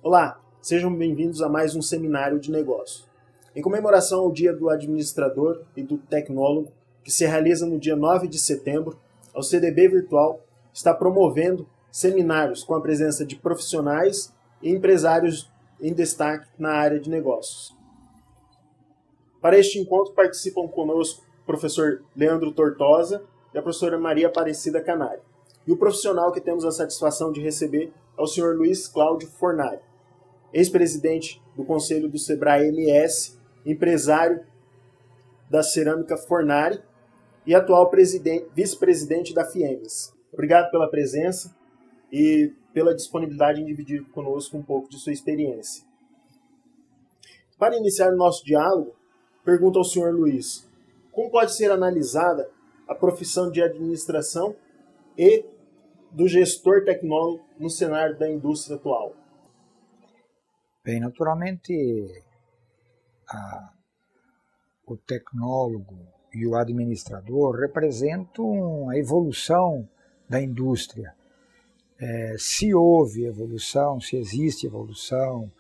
Olá, sejam bem-vindos a mais um seminário de negócios. Em comemoração ao Dia do Administrador e do Tecnólogo, que se realiza no dia 9 de setembro, a CDB Virtual está promovendo seminários com a presença de profissionais e empresários em destaque na área de negócios. Para este encontro participam conosco o professor Leandro Tortosa e a professora Maria Aparecida Canário. E o profissional que temos a satisfação de receber é o senhor Luiz Cláudio Fornari, ex-presidente do Conselho do Sebrae MS, empresário da Cerâmica Fornari e atual vice-presidente da FIEMES. Obrigado pela presença e pela disponibilidade em dividir conosco um pouco de sua experiência. Para iniciar o nosso diálogo, pergunto ao senhor Luiz, como pode ser analisada a profissão de administração e do gestor tecnólogo no cenário da indústria atual? Bem, naturalmente, o tecnólogo e o administrador representam a evolução da indústria. Se houve evolução, se existe evolução,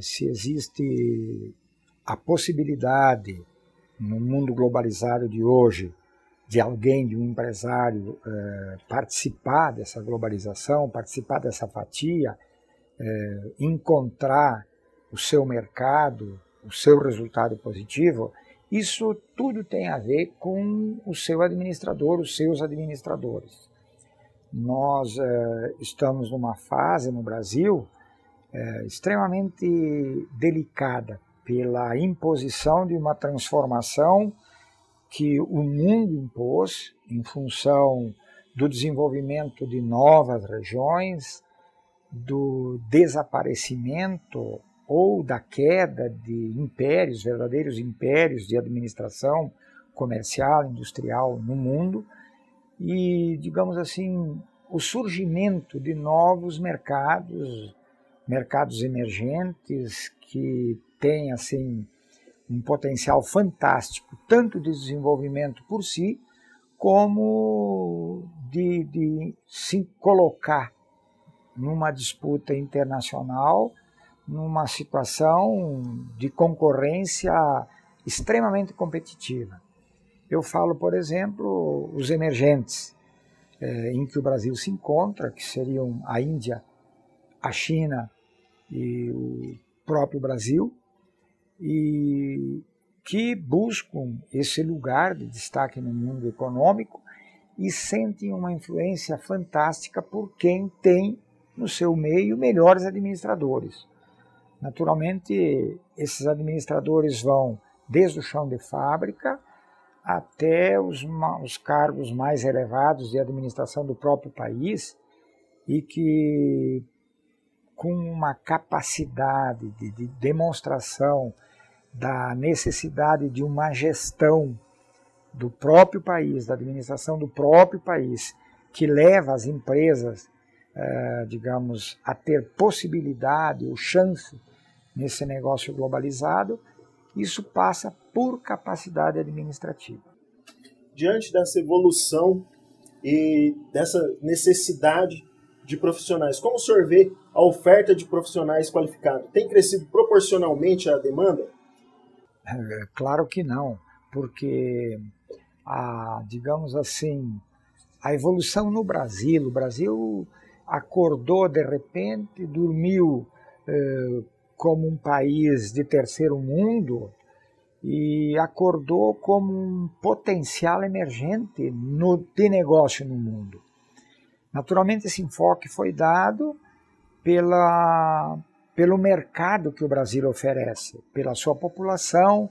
se existe a possibilidade, no mundo globalizado de hoje, de alguém, de um empresário, participar dessa globalização, participar dessa fatia, encontrar o seu mercado, o seu resultado positivo, isso tudo tem a ver com o seu administrador, os seus administradores. Nós estamos numa fase no Brasil extremamente delicada pela imposição de uma transformação que o mundo impôs em função do desenvolvimento de novas regiões, do desaparecimento ou da queda de impérios, verdadeiros impérios de administração comercial, industrial no mundo e, digamos assim, o surgimento de novos mercados emergentes que têm, assim, um potencial fantástico, tanto de desenvolvimento por si, como de se colocar numa disputa internacional, numa situação de concorrência extremamente competitiva. Eu falo, por exemplo, os emergentes em que o Brasil se encontra, que seriam a Índia, a China e o próprio Brasil, e que buscam esse lugar de destaque no mundo econômico e sentem uma influência fantástica por quem tem no seu meio melhores administradores. Naturalmente, esses administradores vão desde o chão de fábrica até os cargos mais elevados de administração do próprio país e que, com uma capacidade de demonstração da necessidade de uma gestão do próprio país, da administração do próprio país, que leva as empresas, digamos, a ter possibilidade ou chance nesse negócio globalizado, isso passa por capacidade administrativa. Diante dessa evolução e dessa necessidade de profissionais, como o senhor vê a oferta de profissionais qualificados? Tem crescido proporcionalmente à demanda? Claro que não, porque, digamos assim, a evolução no Brasil, o Brasil acordou de repente, dormiu como um país de terceiro mundo e acordou como um potencial emergente de negócio no mundo. Naturalmente, esse enfoque foi dado pelo mercado que o Brasil oferece, pela sua população,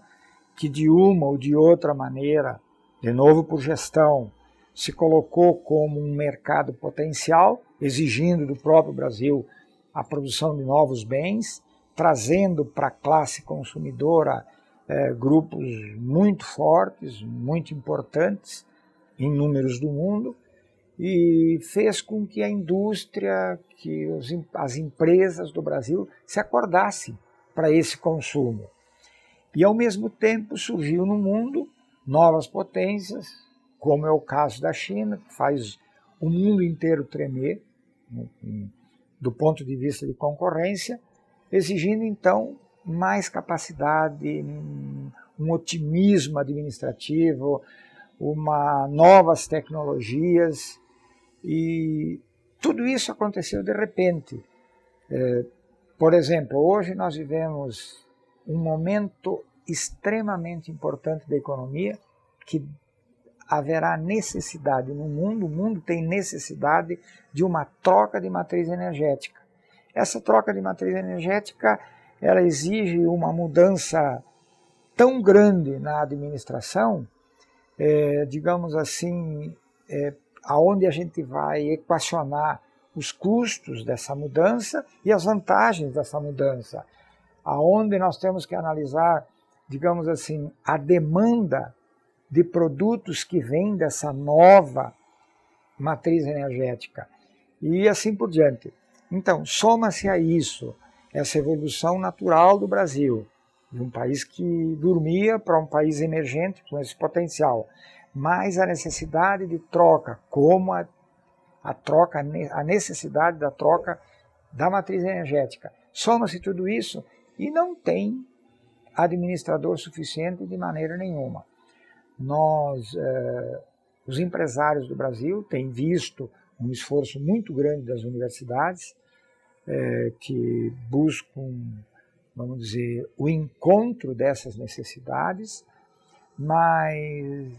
que de uma ou de outra maneira, de novo por gestão, se colocou como um mercado potencial, exigindo do próprio Brasil a produção de novos bens, trazendo para a classe consumidora grupos muito fortes, muito importantes em números do mundo, e fez com que a indústria, que as empresas do Brasil se acordassem para esse consumo. E, ao mesmo tempo, surgiu no mundo novas potências, como é o caso da China, que faz o mundo inteiro tremer do ponto de vista de concorrência, exigindo então mais capacidade, um otimismo administrativo, novas tecnologias, e tudo isso aconteceu de repente. Por exemplo, hoje nós vivemos um momento extremamente importante da economia, que haverá necessidade no mundo, o mundo tem necessidade de uma troca de matriz energética. Essa troca de matriz energética, ela exige uma mudança tão grande na administração, digamos assim, aonde a gente vai equacionar os custos dessa mudança e as vantagens dessa mudança, aonde nós temos que analisar, digamos assim, a demanda de produtos que vêm dessa nova matriz energética e assim por diante. Então, soma-se a isso essa evolução natural do Brasil, de um país que dormia para um país emergente com esse potencial, mas a necessidade de troca, como a necessidade da troca da matriz energética. Soma-se tudo isso e não tem administrador suficiente de maneira nenhuma. Os empresários do Brasil têm visto um esforço muito grande das universidades, que buscam, vamos dizer, o encontro dessas necessidades, mas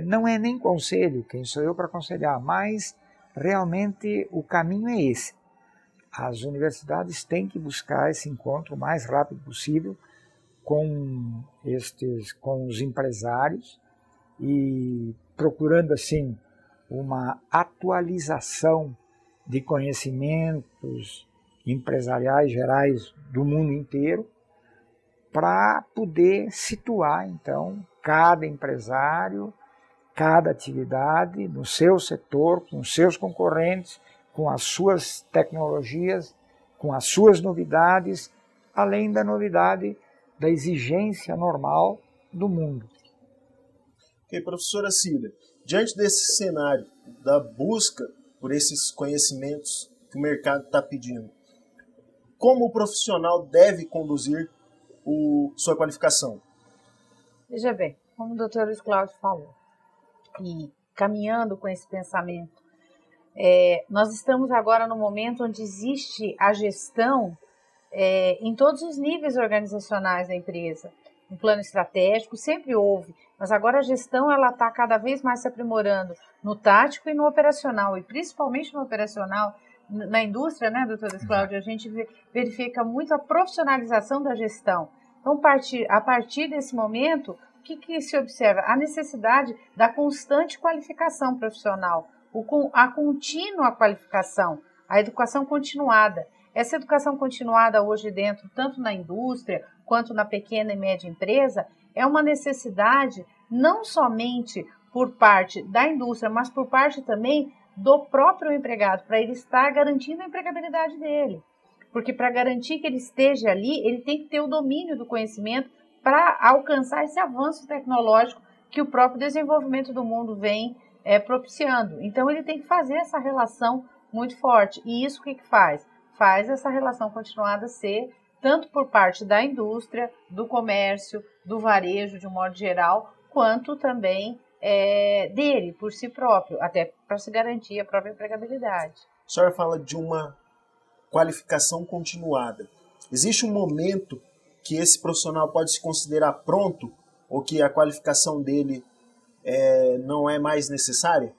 não é nem conselho, quem sou eu para aconselhar, mas realmente o caminho é esse. As universidades têm que buscar esse encontro o mais rápido possível com os empresários e procurando assim uma atualização de conhecimentos empresariais gerais do mundo inteiro para poder situar então cada empresário, cada atividade no seu setor, com seus concorrentes, com as suas tecnologias, com as suas novidades, além da novidade da exigência normal do mundo. Ok, professora Cida, diante desse cenário da busca por esses conhecimentos que o mercado está pedindo, como o profissional deve conduzir sua qualificação? Veja bem, como o Dr. Luiz Cláudio falou, e caminhando com esse pensamento, nós estamos agora no momento onde existe a gestão em todos os níveis organizacionais da empresa. Um plano estratégico sempre houve, mas agora a gestão está cada vez mais se aprimorando no tático e no operacional, e principalmente no operacional. Na indústria, né, doutor Luiz Cláudio, a gente verifica muito a profissionalização da gestão. Então, a partir desse momento, o que se observa? A necessidade da constante qualificação profissional, a contínua qualificação, a educação continuada. Essa educação continuada hoje dentro, tanto na indústria quanto na pequena e média empresa, é uma necessidade não somente por parte da indústria, mas por parte também do próprio empregado, para ele estar garantindo a empregabilidade dele. Porque para garantir que ele esteja ali, ele tem que ter o domínio do conhecimento para alcançar esse avanço tecnológico que o próprio desenvolvimento do mundo vem propiciando. Então, ele tem que fazer essa relação muito forte. E isso o que faz? Faz essa relação continuada ser tanto por parte da indústria, do comércio, do varejo, de um modo geral, quanto também dele, por si próprio, até para se garantir a própria empregabilidade. A senhora fala de uma qualificação continuada. Existe um momento que esse profissional pode se considerar pronto ou que a qualificação dele não é mais necessária?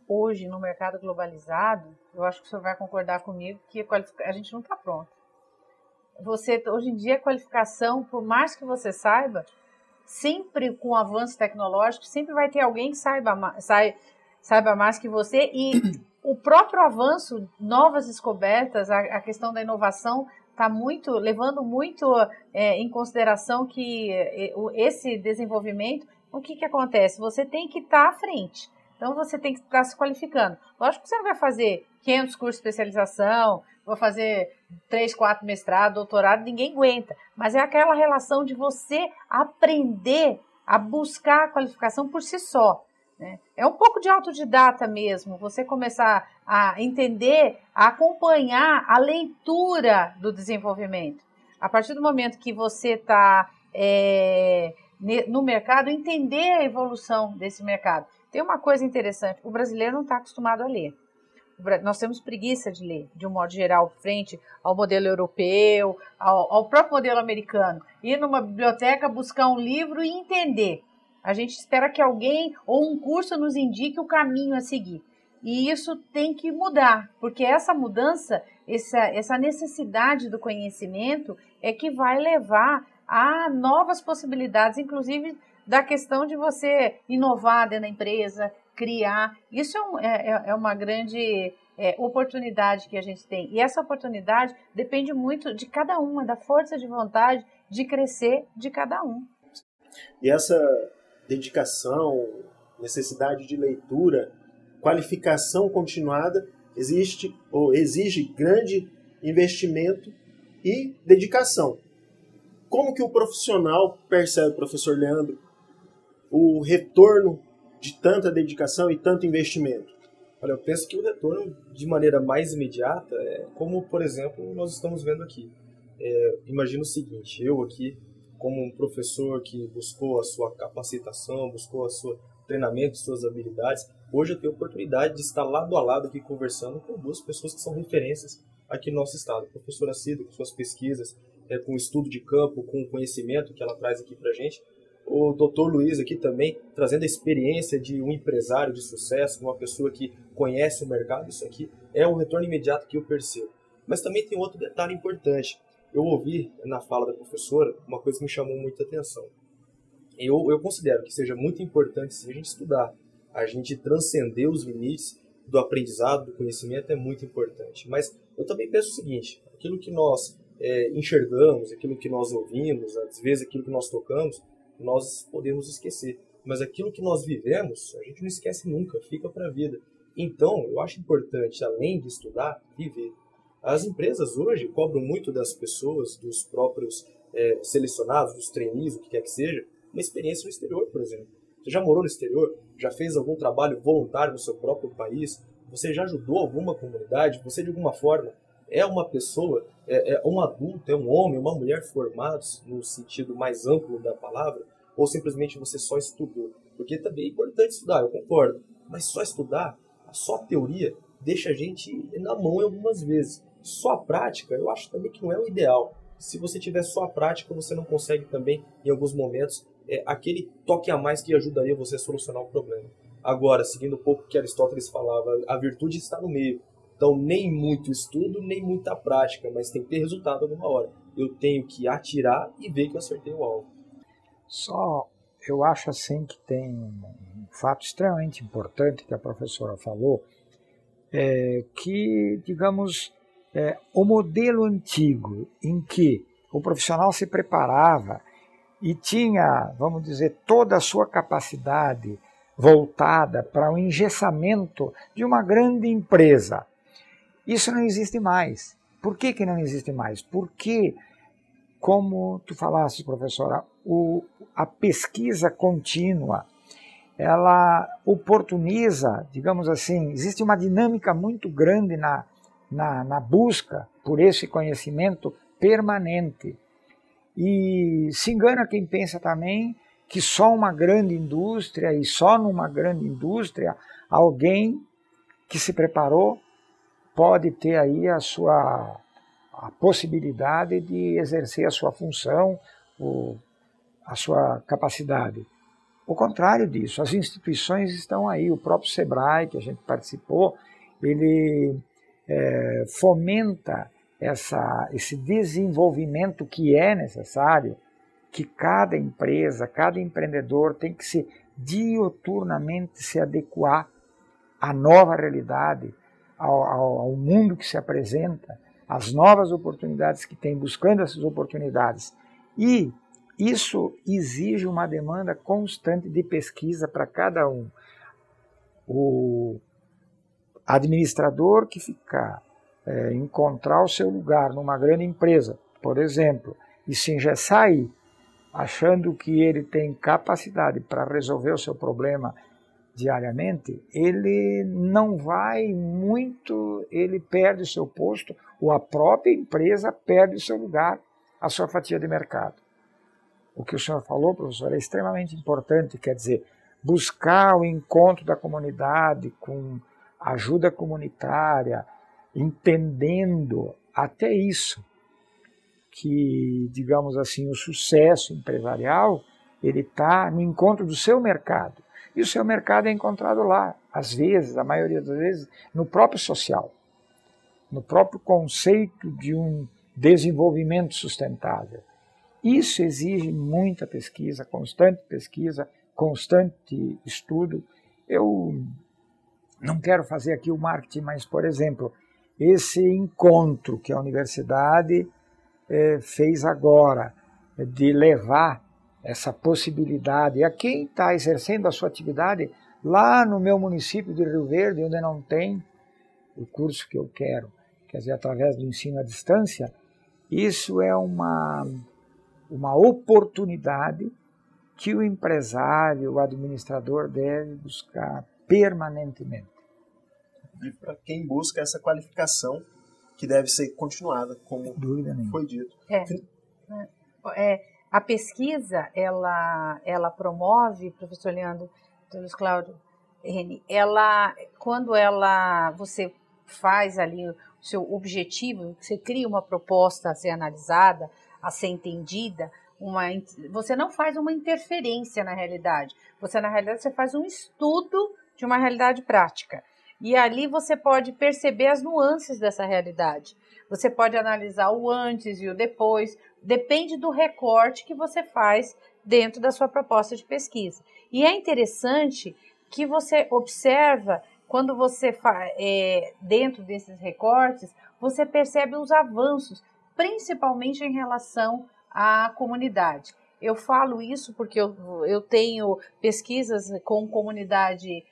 Hoje, no mercado globalizado, eu acho que o senhor vai concordar comigo que a gente não está pronto. Hoje em dia, a qualificação, por mais que você saiba, sempre com o avanço tecnológico, sempre vai ter alguém que saiba mais que você, e o próprio avanço, novas descobertas, a questão da inovação está levando muito em consideração que esse desenvolvimento, o que acontece? Você tem que estar à frente. Então, você tem que estar se qualificando. Lógico que você não vai fazer 500 cursos de especialização, vou fazer 3, 4 mestrado, doutorado, ninguém aguenta. Mas é aquela relação de você aprender a buscar a qualificação por si só. né? É um pouco de autodidata mesmo, você começar a entender, a acompanhar a leitura do desenvolvimento. A partir do momento que você está no mercado, entender a evolução desse mercado. Tem uma coisa interessante, o brasileiro não está acostumado a ler. Nós temos preguiça de ler, de um modo geral, frente ao modelo europeu, ao próprio modelo americano. Ir numa biblioteca, buscar um livro e entender. A gente espera que alguém ou um curso nos indique o caminho a seguir. E isso tem que mudar, porque essa mudança, essa necessidade do conhecimento é que vai levar a novas possibilidades, inclusive da questão de você inovar dentro da empresa, criar. Isso é uma grande oportunidade que a gente tem. E essa oportunidade depende muito de cada uma, da força de vontade de crescer de cada um. E essa dedicação, necessidade de leitura, qualificação continuada, exige grande investimento e dedicação. Como que o profissional percebe, professor Leandro, o retorno de tanta dedicação e tanto investimento? Olha, eu penso que o retorno de maneira mais imediata é como, por exemplo, nós estamos vendo aqui. Imagina o seguinte, eu aqui, como um professor que buscou a sua capacitação, buscou o seu treinamento, suas habilidades, hoje eu tenho a oportunidade de estar lado a lado aqui conversando com duas pessoas que são referências aqui no nosso estado. A professora Cida, com suas pesquisas, com o estudo de campo, com o conhecimento que ela traz aqui para a gente. O doutor Luiz aqui também, trazendo a experiência de um empresário de sucesso, uma pessoa que conhece o mercado. Isso aqui é um retorno imediato que eu percebo. Mas também tem outro detalhe importante. Eu ouvi na fala da professora uma coisa que me chamou muita atenção. Eu considero que seja muito importante sim, a gente estudar, a gente transcender os limites do aprendizado, do conhecimento é muito importante. Mas eu também penso o seguinte, aquilo que nós enxergamos, aquilo que nós ouvimos, às vezes aquilo que nós tocamos, nós podemos esquecer. Mas aquilo que nós vivemos, a gente não esquece nunca, fica para a vida. Então, eu acho importante, além de estudar, viver. As empresas hoje cobram muito das pessoas, dos próprios selecionados, dos trainees, o que quer que seja, uma experiência no exterior, por exemplo. Você já morou no exterior? Já fez algum trabalho voluntário no seu próprio país? Você já ajudou alguma comunidade? Você, de alguma forma, é uma pessoa, é um adulto, é um homem, uma mulher formados no sentido mais amplo da palavra? Ou simplesmente você só estudou? Porque também é importante estudar, eu concordo. Mas só estudar, só a teoria, deixa a gente na mão algumas vezes. Só a prática, eu acho também que não é o ideal. Se você tiver só a prática, você não consegue também, em alguns momentos, aquele toque a mais que ajudaria você a solucionar o problema. Agora, seguindo um pouco o que Aristóteles falava, a virtude está no meio. Então, nem muito estudo, nem muita prática, mas tem que ter resultado alguma hora. Eu tenho que atirar e ver que eu acertei o alvo. Só, eu acho assim que tem um fato extremamente importante que a professora falou, que, digamos, o modelo antigo em que o profissional se preparava e tinha, vamos dizer, toda a sua capacidade voltada para o engessamento de uma grande empresa. Isso não existe mais. Por que não existe mais? Porque, como tu falaste, professora, a pesquisa contínua, ela oportuniza, digamos assim, existe uma dinâmica muito grande na busca por esse conhecimento permanente. E se engana quem pensa também que só uma grande indústria e só numa grande indústria alguém que se preparou pode ter aí a possibilidade de exercer a sua função, a sua capacidade. O contrário disso, as instituições estão aí, o próprio SEBRAE, que a gente participou, ele fomenta esse desenvolvimento que é necessário, que cada empresa, cada empreendedor tem que diuturnamente se adequar à nova realidade, ao mundo que se apresenta, às novas oportunidades que tem, buscando essas oportunidades. E isso exige uma demanda constante de pesquisa para cada um. O administrador que ficar, encontrar o seu lugar numa grande empresa, por exemplo, e se engessar aí, achando que ele tem capacidade para resolver o seu problema diariamente, ele não vai muito, ele perde o seu posto, ou a própria empresa perde o seu lugar, a sua fatia de mercado. O que o senhor falou, professor, é extremamente importante, quer dizer, buscar o encontro da comunidade com ajuda comunitária, entendendo até isso, que, digamos assim, o sucesso empresarial, ele está no encontro do seu mercado. E o seu mercado é encontrado lá, às vezes, a maioria das vezes, no próprio social, no próprio conceito de um desenvolvimento sustentável. Isso exige muita pesquisa, constante estudo. Eu não quero fazer aqui o marketing, mas, por exemplo, esse encontro que a universidade fez agora, de levar essa possibilidade a quem está exercendo a sua atividade lá no meu município de Rio Verde, onde não tem o curso que eu quero, quer dizer, através do ensino à distância, isso é uma oportunidade que o empresário, o administrador deve buscar permanentemente. E para quem busca essa qualificação, que deve ser continuada, como foi dito. A pesquisa, ela promove, professor Leandro, Luiz Cláudio, quando você faz ali o seu objetivo, você cria uma proposta a ser analisada, a ser entendida, você não faz uma interferência na realidade, na realidade você faz um estudo de uma realidade prática. E ali você pode perceber as nuances dessa realidade. Você pode analisar o antes e o depois, depende do recorte que você faz dentro da sua proposta de pesquisa. E é interessante que você observa, quando você dentro desses recortes, você percebe os avanços, principalmente em relação à comunidade. Eu falo isso porque eu tenho pesquisas com comunidade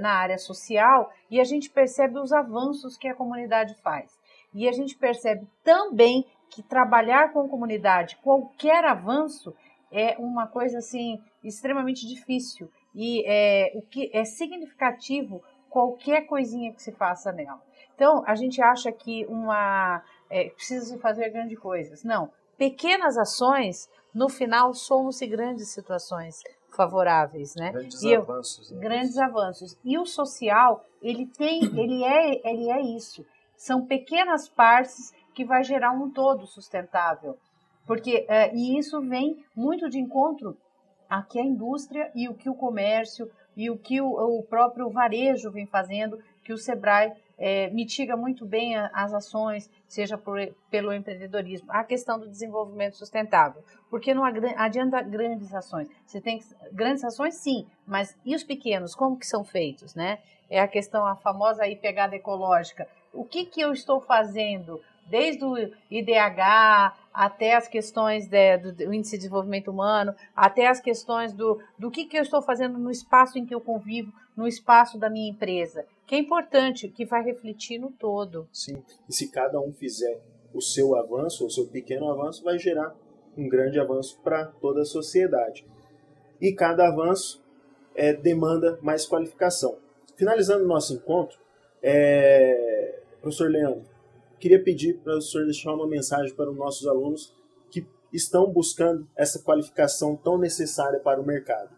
na área social, e a gente percebe os avanços que a comunidade faz. E a gente percebe também que trabalhar com comunidade, qualquer avanço, é uma coisa assim extremamente difícil. E o que é significativo, qualquer coisinha que se faça nela. Então, a gente acha que precisa se fazer grandes coisas. Não, pequenas ações, no final, somam-se grandes situações favoráveis, né? Grandes avanços. E o social, ele é isso. São pequenas partes que vai gerar um todo sustentável. E isso vem muito de encontro a que a indústria e o que o comércio e o que o próprio varejo vem fazendo, que o Sebrae mitiga muito bem as ações, seja pelo empreendedorismo, a questão do desenvolvimento sustentável, porque não adianta grandes ações. Você tem grandes ações, sim, mas e os pequenos, como que são feitos, né? É a questão, a famosa aí pegada ecológica. O que eu estou fazendo, desde o IDH até as questões do Índice de Desenvolvimento Humano, até as questões do que eu estou fazendo no espaço em que eu convivo, no espaço da minha empresa, que é importante, que vai refletir no todo. Sim, e se cada um fizer o seu avanço, o seu pequeno avanço, vai gerar um grande avanço para toda a sociedade. E cada avanço demanda mais qualificação. Finalizando o nosso encontro, professor Leandro, queria pedir para o senhor deixar uma mensagem para os nossos alunos que estão buscando essa qualificação tão necessária para o mercado.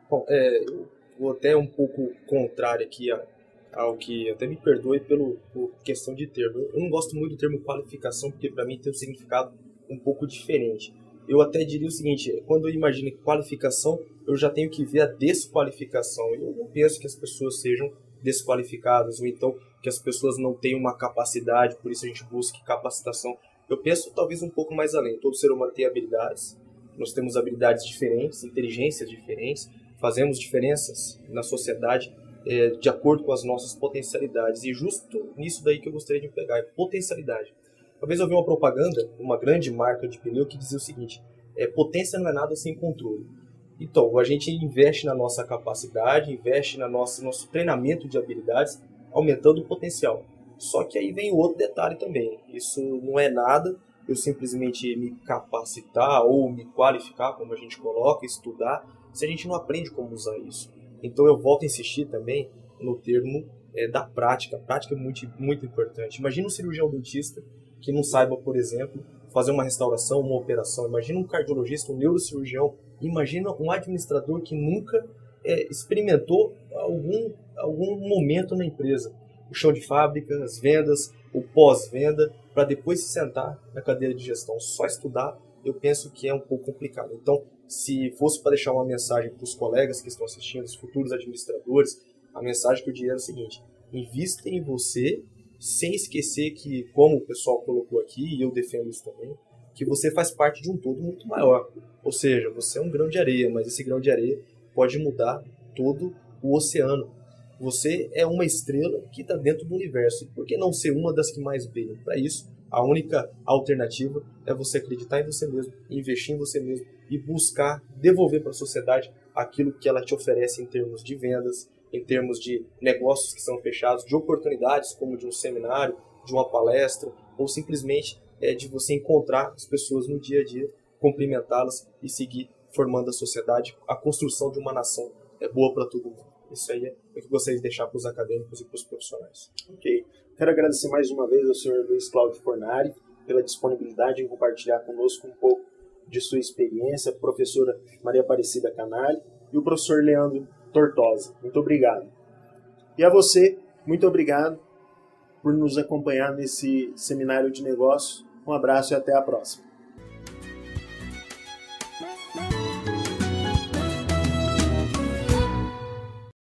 Bom, eu vou até um pouco contrário aqui ao que, até me perdoe por questão de termo. Eu não gosto muito do termo qualificação, porque para mim tem um significado um pouco diferente. Eu até diria o seguinte, quando eu imagino qualificação, eu já tenho que ver a desqualificação. Eu não penso que as pessoas sejam desqualificadas, ou então que as pessoas não tenham uma capacidade, por isso a gente busca capacitação. Eu penso talvez um pouco mais além. Todo ser humano tem habilidades, nós temos habilidades diferentes, inteligências diferentes, fazemos diferenças na sociedade de acordo com as nossas potencialidades. E justo nisso daí que eu gostaria de pegar, é potencialidade. Talvez eu vi uma propaganda, uma grande marca de pneu, que dizia o seguinte, potência não é nada sem controle. Então, a gente investe na nossa capacidade, investe no nosso treinamento de habilidades, aumentando o potencial. Só que aí vem o outro detalhe também. Isso não é nada, eu simplesmente me capacitar ou me qualificar, como a gente coloca, estudar, se a gente não aprende como usar isso. Então eu volto a insistir também no termo da prática. A prática é muito, muito importante. Imagina um cirurgião dentista que não saiba, por exemplo, fazer uma restauração, uma operação. Imagina um cardiologista, um neurocirurgião. Imagina um administrador que nunca experimentou algum momento na empresa. O chão de fábrica, as vendas, o pós-venda, para depois se sentar na cadeira de gestão. Só estudar, eu penso que é um pouco complicado. Então, se fosse para deixar uma mensagem para os colegas que estão assistindo, os futuros administradores, a mensagem que eu diria é o seguinte: invista em você, sem esquecer que, como o pessoal colocou aqui, e eu defendo isso também, que você faz parte de um todo muito maior. Ou seja, você é um grão de areia, mas esse grão de areia pode mudar todo o oceano. Você é uma estrela que está dentro do universo. E por que não ser uma das que mais brilham? Para isso, a única alternativa é você acreditar em você mesmo, investir em você mesmo e buscar devolver para a sociedade aquilo que ela te oferece em termos de vendas, em termos de negócios que são fechados, de oportunidades como de um seminário, de uma palestra, ou simplesmente de você encontrar as pessoas no dia a dia, cumprimentá-las e seguir formando a sociedade. A construção de uma nação é boa para todo mundo. Isso aí é o que eu gostaria de deixar para os acadêmicos e para os profissionais. Ok. Quero agradecer mais uma vez ao senhor Luiz Cláudio Fornari pela disponibilidade em compartilhar conosco um pouco de sua experiência, a professora Maria Aparecida Canali e o professor Leandro Tortosa. Muito obrigado. E a você, muito obrigado por nos acompanhar nesse seminário de negócios. Um abraço e até a próxima.